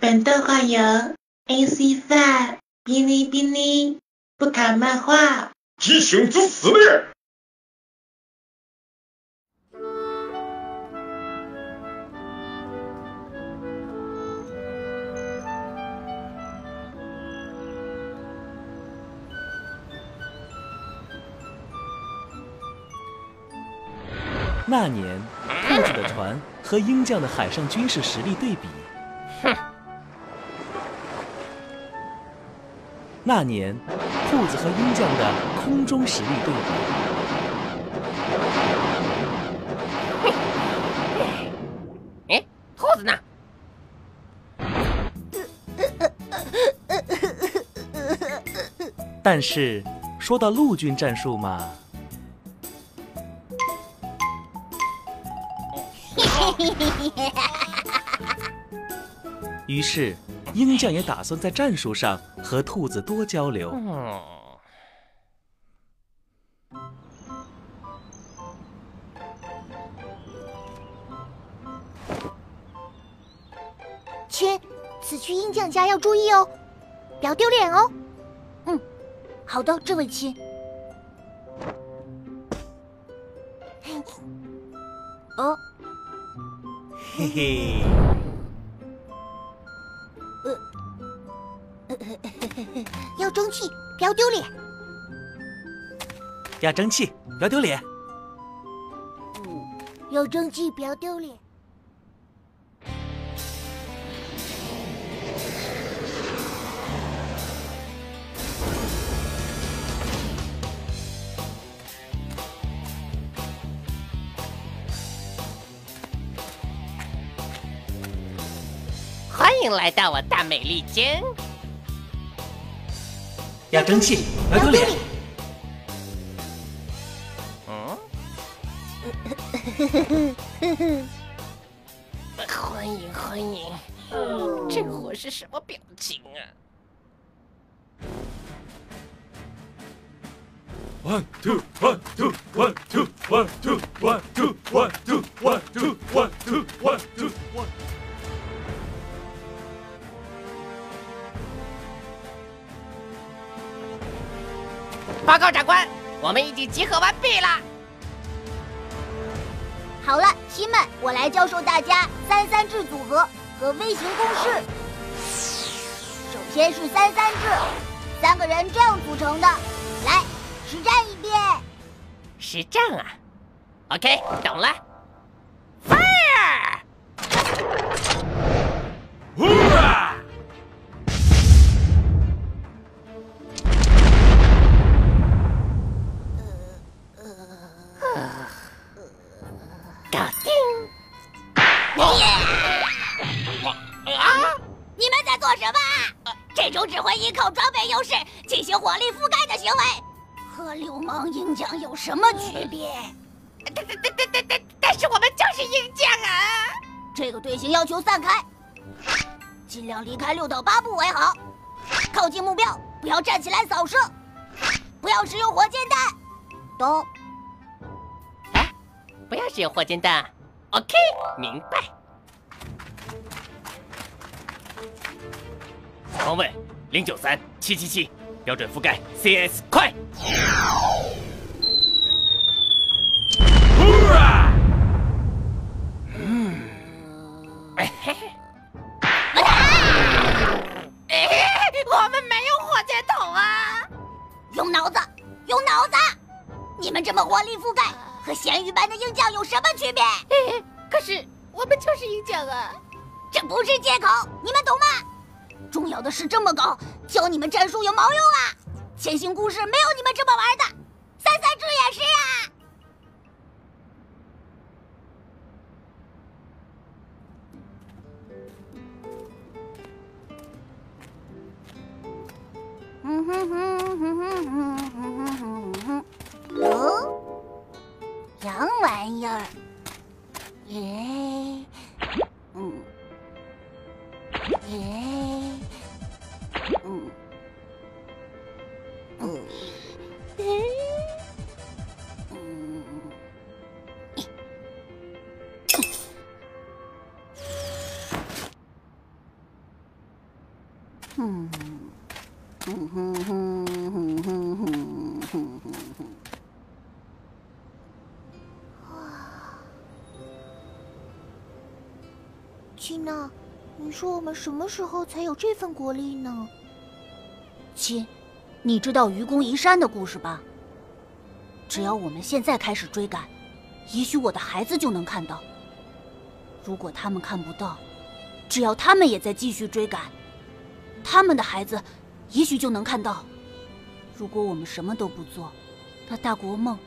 本动画由 AC5 哔哩哔哩不卡漫画提醒之死列。那年，兔子的船和鹰将的海上军事实力对比。那年，兔子和鹰将的空中实力对比。哎，兔子呢？但是，说到陆军战术嘛。于是，鹰将也打算在战术上和兔子多交流。亲，此去鹰将家要注意哦，不要丢脸哦。好的，这位亲。哦，嘿嘿。要争气，不要丢脸。要争气，不要丢脸。要争气，不要丢脸。欢迎来到我大美利坚。要争气，不要丢脸。欢迎欢迎。这货是什么表情啊？1 2 1 2 1 2 1 2 1 2 1 2 1 2 1 2 1 2 1。报告长官，我们已经集合完毕了。好了，亲们，我来教授大家3-3制组合和微型公式。首先是3-3制，3个人这样组成的。来，实战一遍。实战啊 ？OK， 懂了。Fire！ 搞定！你们在做什么？这种只会依靠装备优势进行火力覆盖的行为，和流氓鹰将有什么区别？但是我们就是鹰将啊！这个队形要求散开，尽量离开6到8步为好。靠近目标，不要站起来扫射，不要使用火箭弹。懂？不要使用火箭弹。OK， 明白。方位093-777，标准覆盖 CS， 快！我们没有火箭筒啊！用脑子，用脑子！你们这么火力覆盖，和咸鱼般的鹰将有什么区别？可是我们就是鹰将啊！这不是借口，你们懂吗？重要的是这么高，教你们战术有毛用啊！前行故事没有你们这么玩的，3-3制也是啊！洋玩意儿，亲呐，你说我们什么时候才有这份国力呢？亲，你知道愚公移山的故事吧？只要我们现在开始追赶，也许我的孩子就能看到。如果他们看不到，只要他们也在继续追赶，他们的孩子也许就能看到。如果我们什么都不做，那大国梦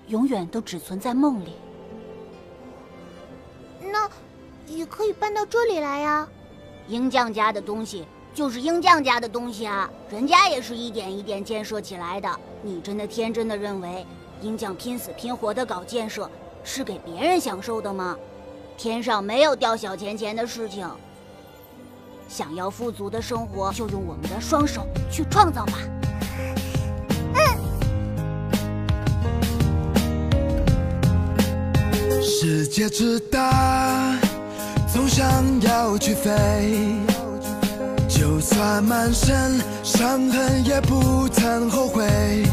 永远都只存在梦里。那也可以搬到这里来呀。鹰将家的东西就是鹰将家的东西啊，人家也是一点一点建设起来的。你真的天真的认为鹰将拼死拼活的搞建设是给别人享受的吗？天上没有掉小钱钱的事情。想要富足的生活，就用我们的双手去创造吧。世界之大，总想要去飞，就算满身伤痕也不曾后悔。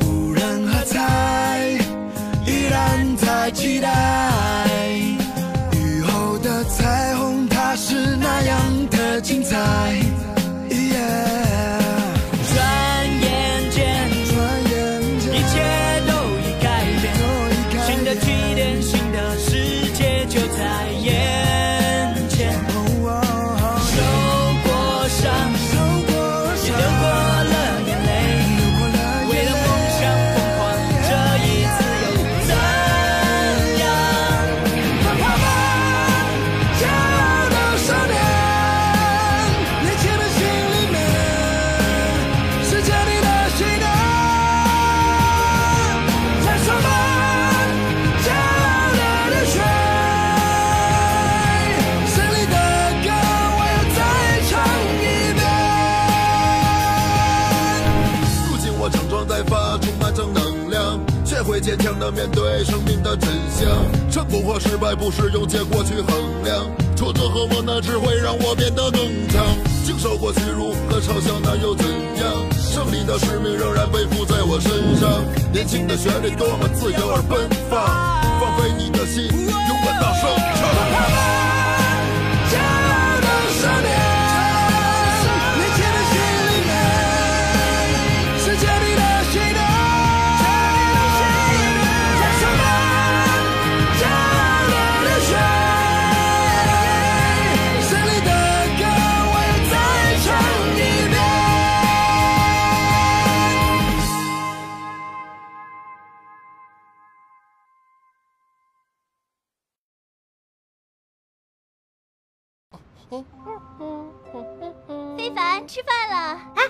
无人喝彩，依然在期待。雨后的彩虹，它是那样的精彩。转眼间，一切都已改变，新的起点，新的世界就在眼前。受过伤，也流过了眼泪，为了梦想疯狂，这一次又怎样？奔跑吧，骄傲的少年，年轻的心里面是家里的心的。燃烧吧，骄傲的热血，胜利的歌我要再唱一遍。如今我常常在发，充满正能量，学会坚强的面对生命的真相。成功和失败不是用结果去衡量，挫折和磨难只会让我变得更强。经受过屈辱和嘲笑，那又怎样？胜利的使命仍然背负在我身上。年轻的旋律多么自由而奔放，放飞你的心，勇敢大声唱。骄傲的少年，年轻的心里面是家里的心的。燃烧吧，骄傲的热血，胜利的歌我要再唱一遍。非凡，吃饭了。啊，